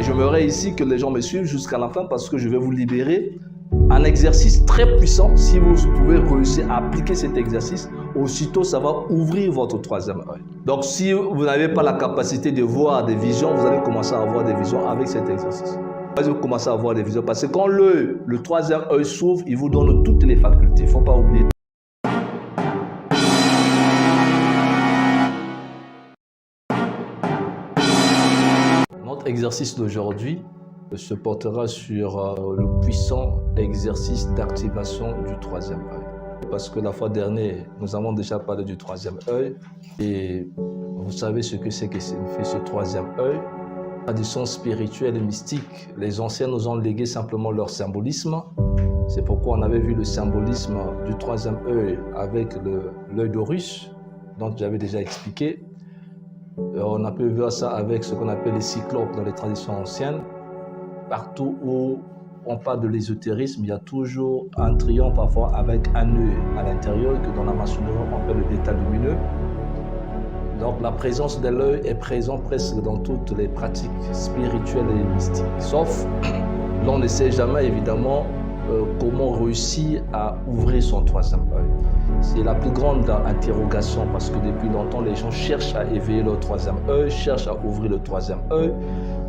Et j'aimerais ici que les gens me suivent jusqu'à la fin parce que je vais vous libérer un exercice très puissant. Si vous pouvez réussir à appliquer cet exercice, aussitôt ça va ouvrir votre troisième œil. Donc si vous n'avez pas la capacité de voir des visions, vous allez commencer à avoir des visions avec cet exercice. Vous commencez à avoir des visions parce que quand le troisième œil s'ouvre, il vous donne toutes les facultés. Il ne faut pas oublier. Notre exercice d'aujourd'hui se portera sur le puissant exercice d'activation du troisième œil. Parce que la fois dernière, nous avons déjà parlé du troisième œil et vous savez ce que c'est que signifie ce troisième œil. Tradition spirituelle et mystique, les anciens nous ont légué simplement leur symbolisme. C'est pourquoi on avait vu le symbolisme du troisième œil avec l'œil d'Horus, dont j'avais déjà expliqué. On a pu voir ça avec ce qu'on appelle les cyclopes dans les traditions anciennes. Partout où on parle de l'ésotérisme, il y a toujours un triangle parfois avec un œil à l'intérieur que dans la maçonnerie on appelle le détail lumineux. Donc la présence de l'œil est présente presque dans toutes les pratiques spirituelles et mystiques. Sauf, l'on ne sait jamais évidemment comment réussir à ouvrir son troisième œil. C'est la plus grande interrogation parce que depuis longtemps les gens cherchent à éveiller leur troisième œil, cherchent à ouvrir le troisième œil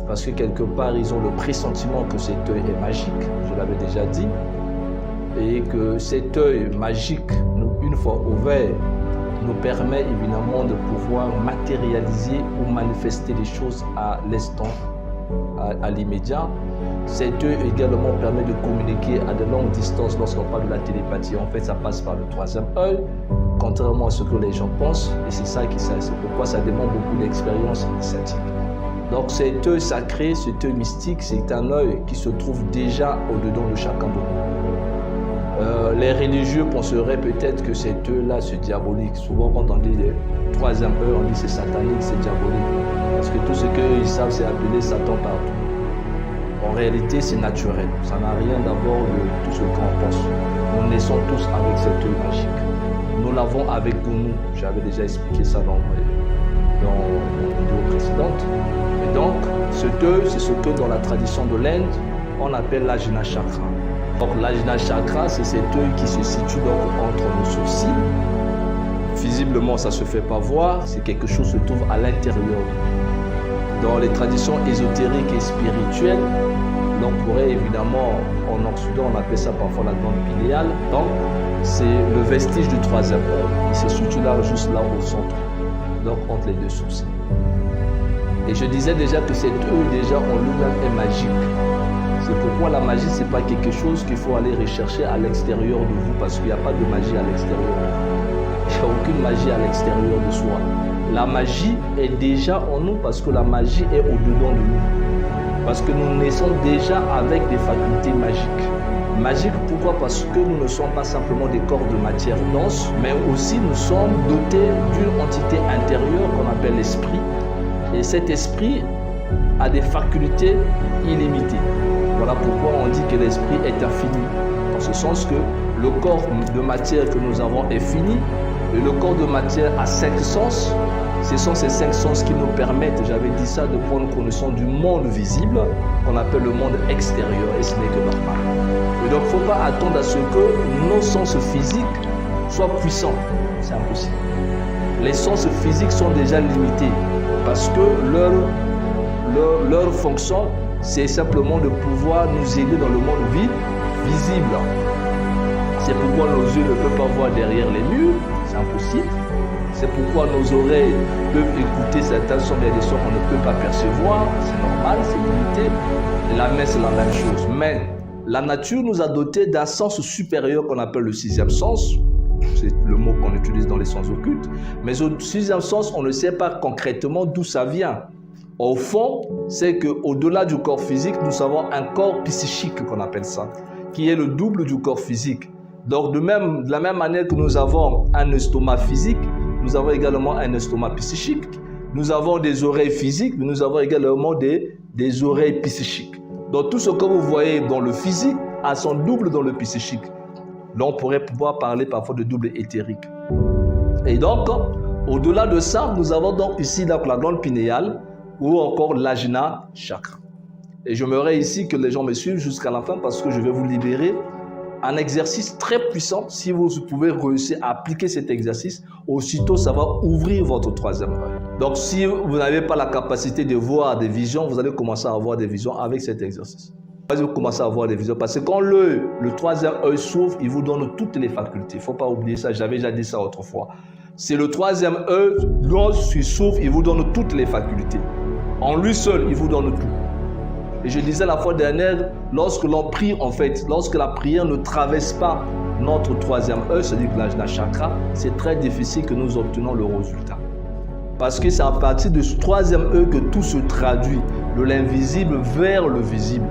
parce que quelque part ils ont le pressentiment que cet œil est magique, je l'avais déjà dit, et que cet œil magique, une fois ouvert, nous permet évidemment de pouvoir matérialiser ou manifester les choses à l'instant, à l'immédiat. Cet œil également permet de communiquer à de longues distances lorsqu'on parle de la télépathie. En fait, ça passe par le troisième œil, contrairement à ce que les gens pensent. Et c'est pourquoi ça demande beaucoup d'expérience initiatique. Donc cet œil sacré, cet œil mystique, c'est un œil qui se trouve déjà au-dedans de chacun de nous. Les religieux penseraient peut-être que cet œil-là, c'est diabolique. Souvent, quand on dit le troisième œil, on dit c'est satanique, c'est diabolique. Parce que tout ce qu'ils savent, c'est appeler Satan partout. En réalité, c'est naturel. Ça n'a rien d'abord de tout ce qu'on pense. Nous naissons tous avec cet œil magique. Nous l'avons avec nous. J'avais déjà expliqué ça dans la vidéo précédente. Et donc, cet œil, c'est ce que dans la tradition de l'Inde, on appelle l'Ajna Chakra. Donc l'Ajna Chakra, c'est cet œil qui se situe donc entre nos sourcils. Visiblement, ça ne se fait pas voir, c'est quelque chose qui se trouve à l'intérieur. Dans les traditions ésotériques et spirituelles, l'on pourrait évidemment, en Occident, on appelle ça parfois la glande pinéale. Donc, c'est le vestige du troisième œil. Il se situe là, juste là au centre, donc entre les deux sourcils. Et je disais déjà que cet œil, déjà en lui-même, est magique. C'est pourquoi la magie, ce n'est pas quelque chose qu'il faut aller rechercher à l'extérieur de vous, parce qu'il n'y a pas de magie à l'extérieur de vous. Il n'y a aucune magie à l'extérieur de soi. La magie est déjà en nous parce que la magie est au-dedans de nous. Parce que nous naissons déjà avec des facultés magiques. Magique, pourquoi? Parce que nous ne sommes pas simplement des corps de matière dense, mais aussi nous sommes dotés d'une entité intérieure qu'on appelle l'esprit. Et cet esprit a des facultés illimitées. Voilà pourquoi on dit que l'esprit est infini. Dans ce sens que le corps de matière que nous avons est fini. Et le corps de matière a 5 sens. Ce sont ces 5 sens qui nous permettent, j'avais dit ça, de prendre connaissance du monde visible, qu'on appelle le monde extérieur, et ce n'est que normal. Et donc, il ne faut pas attendre à ce que nos sens physiques soient puissants. C'est impossible. Les sens physiques sont déjà limités, parce que leur fonction, c'est simplement de pouvoir nous aider dans le monde visible. C'est pourquoi nos yeux ne peuvent pas voir derrière les murs, c'est impossible. C'est pourquoi nos oreilles peuvent écouter certains sons, mais des sons qu'on ne peut pas percevoir, c'est normal, c'est limité. Et la main, c'est la même chose. Mais la nature nous a dotés d'un sens supérieur qu'on appelle le 6e sens. C'est le mot qu'on utilise dans les sens occultes. Mais au 6e sens, on ne sait pas concrètement d'où ça vient. Au fond, c'est qu'au-delà du corps physique, nous avons un corps psychique qu'on appelle ça, qui est le double du corps physique. Donc de la même manière que nous avons un estomac physique, nous avons également un estomac psychique. Nous avons des oreilles physiques, mais nous avons également des oreilles psychiques. Donc tout ce que vous voyez dans le physique a son double dans le psychique. Là, on pourrait pouvoir parler parfois de double éthérique. Et donc, au-delà de ça, nous avons donc ici donc, la glande pinéale ou encore l'Ajna Chakra. Et j'aimerais ici que les gens me suivent jusqu'à la fin parce que je vais vous libérer un exercice très puissant. Si vous pouvez réussir à appliquer cet exercice, aussitôt ça va ouvrir votre troisième œil. Donc si vous n'avez pas la capacité de voir des visions, vous allez commencer à avoir des visions avec cet exercice. Vous commencez à avoir des visions parce que quand le troisième œil s'ouvre, il vous donne toutes les facultés. Il ne faut pas oublier ça, j'avais déjà dit ça autrefois. C'est le troisième œil, lorsqu'il s'ouvre, il vous donne toutes les facultés. En lui seul, il vous donne tout. Et je disais la fois dernière, lorsque l'on prie en fait, lorsque la prière ne traverse pas notre troisième œil, c'est-à-dire l'ajna chakra, c'est très difficile que nous obtenons le résultat. Parce que c'est à partir de ce troisième œil que tout se traduit, de l'invisible vers le visible.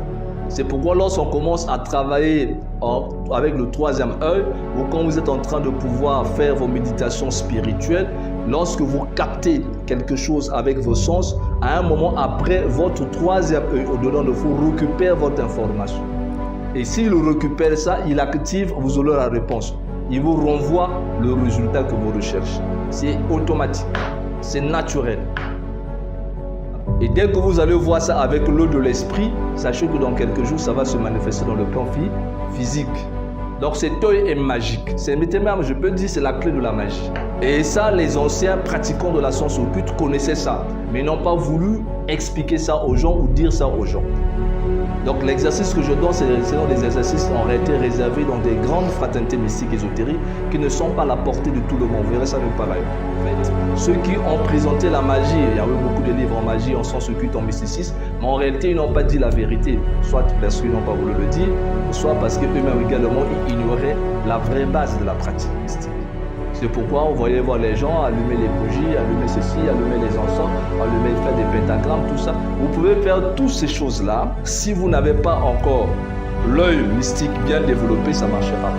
C'est pourquoi lorsqu'on commence à travailler avec le troisième œil, ou quand vous êtes en train de pouvoir faire vos méditations spirituelles, lorsque vous captez quelque chose avec vos sens, à un moment après, votre troisième œil au-dedans de vous récupère votre information. Et s'il récupère ça, il active, vous aurez la réponse. Il vous renvoie le résultat que vous recherchez. C'est automatique, c'est naturel. Et dès que vous allez voir ça avec l'œil de l'esprit, sachez que dans quelques jours, ça va se manifester dans le plan physique. Donc cet œil est magique. Je peux dire c'est la clé de la magie. Et ça, les anciens pratiquants de la science occulte connaissaient ça. Mais ils n'ont pas voulu expliquer ça aux gens ou dire ça aux gens. Donc l'exercice que je donne, c'est des exercices en réalité réservés dans des grandes fraternités mystiques ésotériques qui ne sont pas à la portée de tout le monde. Vous verrez ça nulle part ailleurs. En fait, ceux qui ont présenté la magie, il y a eu beaucoup de livres en magie, en sens occulte, en mysticisme, mais en réalité, ils n'ont pas dit la vérité. Soit parce qu'ils n'ont pas voulu le dire, soit parce qu'eux-mêmes également, ils ignoraient la vraie base de la pratique mystique. C'est pourquoi on voyait voir les gens allumer les bougies, allumer ceci, allumer les encens, allumer, faire des pentagrammes, tout ça. Vous pouvez faire toutes ces choses-là. Si vous n'avez pas encore l'œil mystique bien développé, ça ne marchera pas.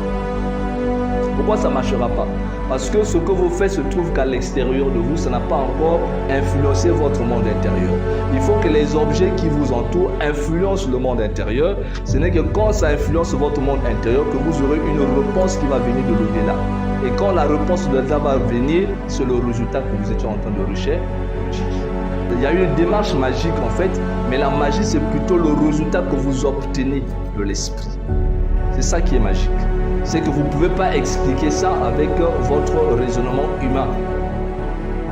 Pourquoi ça ne marchera pas? Parce que ce que vous faites se trouve qu'à l'extérieur de vous, ça n'a pas encore influencé votre monde intérieur. Il faut que les objets qui vous entourent influencent le monde intérieur. Ce n'est que quand ça influence votre monde intérieur que vous aurez une réponse qui va venir de l'au-delà. Et quand la réponse de l'au-delà va venir, c'est le résultat que vous étiez en train de rechercher. Il y a une démarche magique en fait, mais la magie c'est plutôt le résultat que vous obtenez de l'esprit. C'est ça qui est magique. C'est que vous ne pouvez pas expliquer ça avec votre raisonnement humain.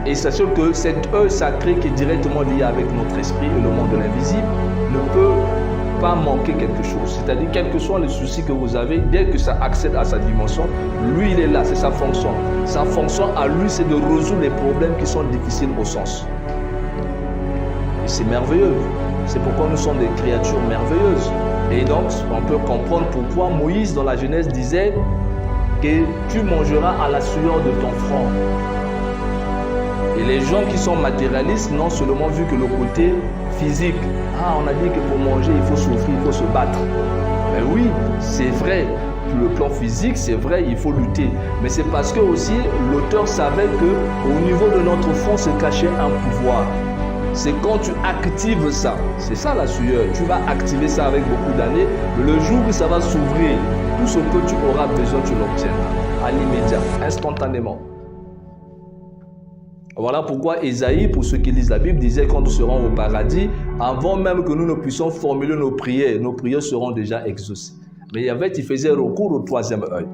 Et sachez que cet œil sacré qui est directement lié avec notre esprit et le monde de l'invisible ne peut pas manquer quelque chose. C'est-à-dire, quel que soit le souci que vous avez, dès que ça accède à sa dimension, lui il est là, c'est sa fonction. Sa fonction à lui, c'est de résoudre les problèmes qui sont difficiles au sens. Et c'est merveilleux. C'est pourquoi nous sommes des créatures merveilleuses. Et donc, on peut comprendre pourquoi Moïse, dans la Genèse, disait que tu mangeras à la sueur de ton front. Et les gens qui sont matérialistes n'ont seulement vu que le côté physique. Ah, on a dit que pour manger, il faut souffrir, il faut se battre. Mais oui, c'est vrai. Le plan physique, c'est vrai, il faut lutter. Mais c'est parce que aussi, l'auteur savait qu'au niveau de notre front se cachait un pouvoir. C'est quand tu actives ça, c'est ça la sueur, tu vas activer ça avec beaucoup d'années, le jour où ça va s'ouvrir, tout ce que tu auras besoin, tu l'obtiendras à l'immédiat, instantanément. Voilà pourquoi Ésaïe, pour ceux qui lisent la Bible, disait quand nous serons au paradis, avant même que nous ne puissions formuler nos prières seront déjà exaucées. Mais en fait, il faisait recours au troisième œil.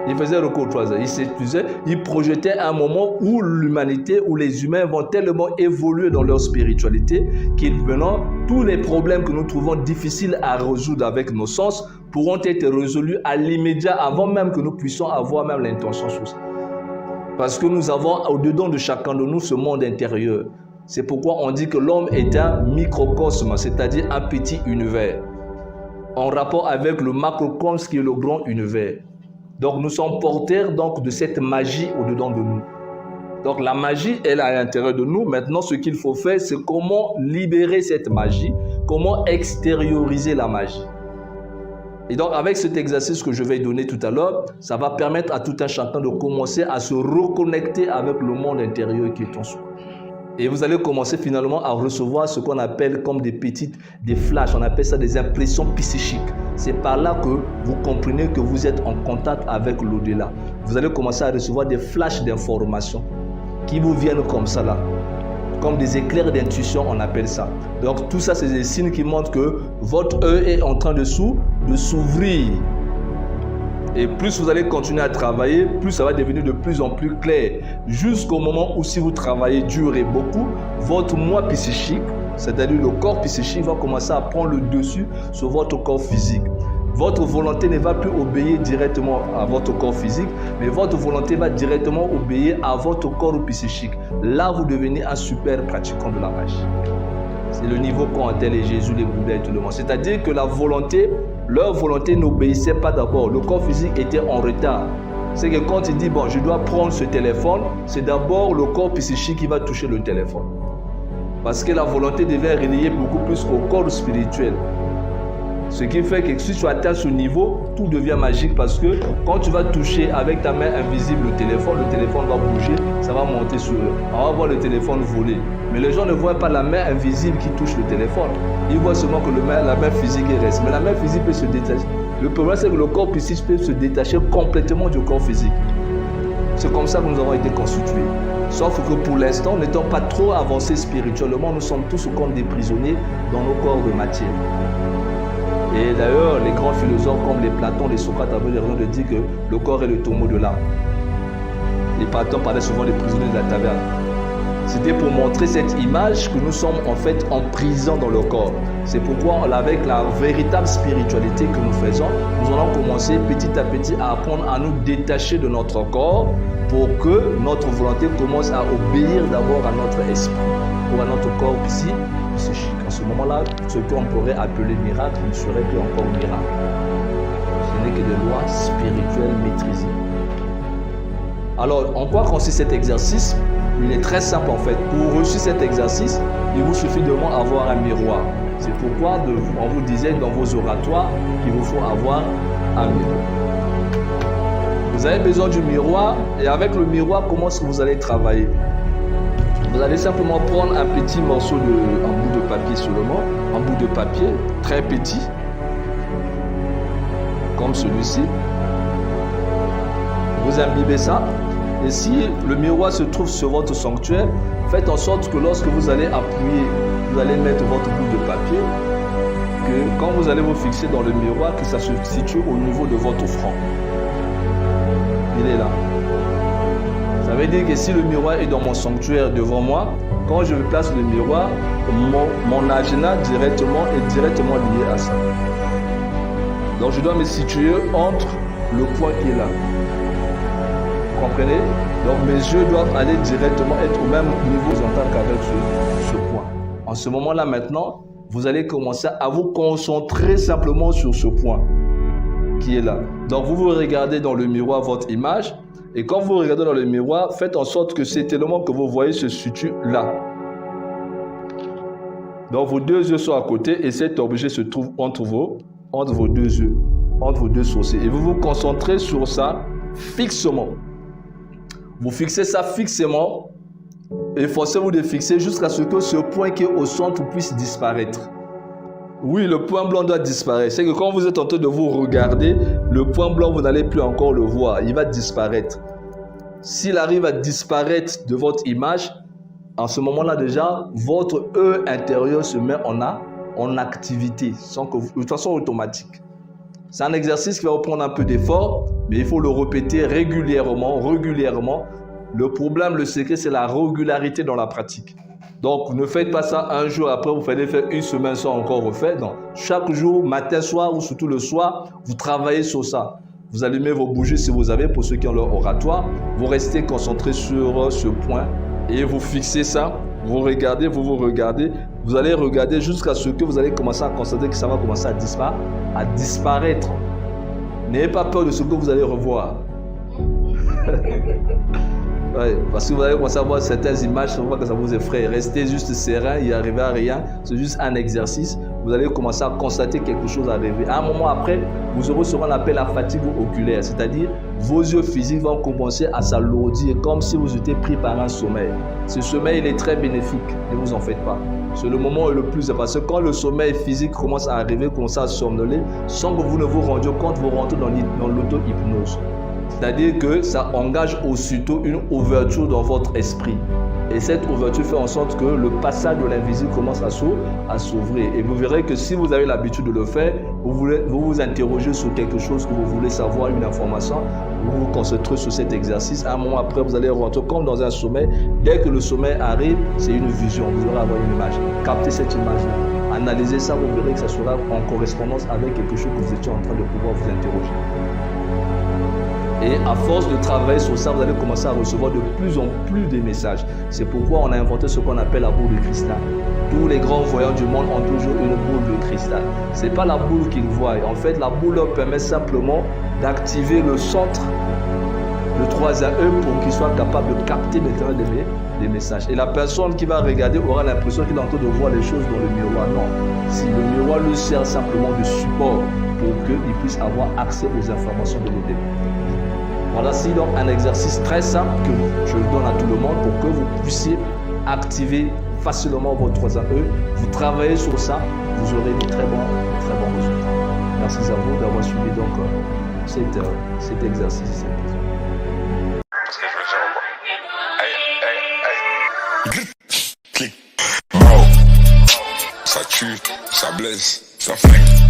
Il faisait recours au troisième œil. Il projetait un moment où l'humanité, où les humains vont tellement évoluer dans leur spiritualité qu'ils maintenant, tous les problèmes que nous trouvons difficiles à résoudre avec nos sens pourront être résolus à l'immédiat avant même que nous puissions avoir même l'intention sur ça. Parce que nous avons au-dedans de chacun de nous ce monde intérieur. C'est pourquoi on dit que l'homme est un microcosme, c'est-à-dire un petit univers, en rapport avec le macrocosme qui est le grand univers. Donc nous sommes porteurs donc, de cette magie au-dedans de nous. Donc la magie, elle est à l'intérieur de nous. Maintenant, ce qu'il faut faire, c'est comment libérer cette magie, comment extérioriser la magie. Et donc avec cet exercice que je vais donner tout à l'heure, ça va permettre à tout un chacun de commencer à se reconnecter avec le monde intérieur qui est en soi. Et vous allez commencer finalement à recevoir ce qu'on appelle comme des flashs, on appelle ça des impressions psychiques. C'est par là que vous comprenez que vous êtes en contact avec l'au-delà. Vous allez commencer à recevoir des flashs d'informations qui vous viennent comme ça là. comme des éclairs d'intuition, on appelle ça. Donc tout ça, c'est des signes qui montrent que votre œil est en train de s'ouvrir. Et plus vous allez continuer à travailler, plus ça va devenir de plus en plus clair. Jusqu'au moment où si vous travaillez dur et beaucoup, votre moi psychique, c'est-à-dire le corps psychique, va commencer à prendre le dessus sur votre corps physique. Votre volonté ne va plus obéir directement à votre corps physique, mais votre volonté va directement obéir à votre corps psychique. Là, vous devenez un super pratiquant de la magie. C'est le niveau qu'ont atteint les Jésus, les Bouddhas et tout le monde. C'est-à-dire que leur volonté n'obéissait pas d'abord. Le corps physique était en retard. C'est que quand il dit, bon, je dois prendre ce téléphone, c'est d'abord le corps psychique qui va toucher le téléphone. Parce que la volonté devait relier beaucoup plus au corps spirituel. Ce qui fait que si tu atteins ce niveau, tout devient magique parce que quand tu vas toucher avec ta main invisible le téléphone va bouger, ça va monter sur eux. On va voir le téléphone voler. Mais les gens ne voient pas la main invisible qui touche le téléphone. Ils voient seulement que la main physique reste. Mais la main physique peut se détacher. Le problème, c'est que le corps psychique peut se détacher complètement du corps physique. C'est comme ça que nous avons été constitués. Sauf que pour l'instant, n'étant pas trop avancés spirituellement, nous sommes tous comme des prisonniers dans nos corps de matière. Et d'ailleurs, les grands philosophes comme les Platon, les Socrates avaient raison de dire que le corps est le tombeau de l'âme. Les Platon parlaient souvent des prisonniers de la taverne. C'était pour montrer cette image que nous sommes en fait en prison dans le corps. C'est pourquoi, avec la véritable spiritualité que nous faisons, nous allons commencer petit à petit à apprendre à nous détacher de notre corps pour que notre volonté commence à obéir d'abord à notre esprit ou à notre corps psychique. À ce moment-là, ce qu'on pourrait appeler miracle ne serait plus encore miracle. Ce n'est que des lois spirituelles maîtrisées. Alors, en quoi consiste cet exercice? Il est très simple en fait. Pour réussir cet exercice, il vous suffit de avoir un miroir. C'est pourquoi on vous disait dans vos oratoires qu'il vous faut avoir un miroir. Vous avez besoin du miroir et avec le miroir, comment est-ce que vous allez travailler? Vous allez simplement prendre un petit morceau un bout de papier seulement, un bout de papier très petit, comme celui-ci. Vous imbibez ça. Et si le miroir se trouve sur votre sanctuaire, faites en sorte que lorsque vous allez appuyer, vous allez mettre votre bout de papier, que quand vous allez vous fixer dans le miroir, que ça se situe au niveau de votre front. Il est là. Ça veut dire que si le miroir est dans mon sanctuaire devant moi, quand je place le miroir, mon agenda est directement lié à ça. Donc je dois me situer entre le point qui est là. Vous comprenez? Donc mes yeux doivent aller directement être au même niveau horizontal qu'avec ce point. En ce moment-là maintenant, vous allez commencer à vous concentrer simplement sur ce point qui est là. Donc vous regardez dans le miroir votre image et quand vous regardez dans le miroir, faites en sorte que cet élément que vous voyez se situe là. Donc vos deux yeux sont à côté et cet objet se trouve entre vos deux yeux, entre vos deux sourcils. Et vous vous concentrez sur ça fixement. Vous fixez ça fixement et forcez-vous de fixer jusqu'à ce que ce point qui est au centre puisse disparaître. Oui, le point blanc doit disparaître. C'est que quand vous êtes en train de vous regarder, le point blanc, vous n'allez plus encore le voir. Il va disparaître. S'il arrive à disparaître de votre image, en ce moment-là déjà, votre œil intérieur se met en activité, de façon automatique. C'est un exercice qui va vous prendre un peu d'effort, mais il faut le répéter régulièrement. Le problème, le secret, c'est la régularité dans la pratique. Donc, ne faites pas ça un jour, après vous fallait faire une semaine sans encore refaire. Non. Chaque jour, matin, soir ou surtout le soir, vous travaillez sur ça. Vous allumez vos bougies si vous avez, pour ceux qui ont leur oratoire. Vous restez concentré sur ce point et vous fixez ça. Vous regardez. Vous allez regarder jusqu'à ce que vous allez commencer à constater que ça va commencer à disparaître. N'ayez pas peur de ce que vous allez revoir. Ouais, parce que vous allez commencer à voir certaines images, je vois que ça vous effraie. Restez juste serein, il n'y arrive à rien. C'est juste un exercice. Vous allez commencer à constater quelque chose arriver. À un moment après, vous aurez ce qu'on appelle la fatigue oculaire. C'est-à-dire, vos yeux physiques vont commencer à s'alourdir comme si vous étiez pris par un sommeil. Ce sommeil, il est très bénéfique. Ne vous en faites pas. C'est le moment le plus important. Quand le sommeil physique commence à arriver, commence à somnoler, sans que vous ne vous rendiez compte, vous rentrez dans l'auto-hypnose. C'est-à-dire que ça engage aussitôt une ouverture dans votre esprit. Et cette ouverture fait en sorte que le passage de l'invisible commence à s'ouvrir. Et vous verrez que si vous avez l'habitude de le faire, vous vous interrogez sur quelque chose que vous voulez savoir, une information, vous vous concentrez sur cet exercice. Un moment après, vous allez rentrer comme dans un sommeil. Dès que le sommeil arrive, c'est une vision. Vous aurez avoir une image. Captez cette image-là. Analysez ça, vous verrez que ça sera en correspondance avec quelque chose que vous étiez en train de pouvoir vous interroger. Et à force de travailler sur ça, vous allez commencer à recevoir de plus en plus de messages. C'est pourquoi on a inventé ce qu'on appelle la boule de cristal. Tous les grands voyants du monde ont toujours une boule de cristal. Ce n'est pas la boule qu'ils voient. En fait, la boule leur permet simplement d'activer le centre, le 3 à eux, pour qu'ils soient capables de capter maintenant des messages. Et la personne qui va regarder aura l'impression qu'il est en train de voir les choses dans le miroir. Non. Si le miroir lui sert simplement de support pour qu'il puisse avoir accès aux informations de l'au-delà. Voilà, c'est donc un exercice très simple que je donne à tout le monde pour que vous puissiez activer facilement votre 3 AE. Vous travaillez sur ça, vous aurez de très bons résultats. Merci à vous d'avoir suivi donc cet exercice. Ça tue, ça blesse, ça flingue.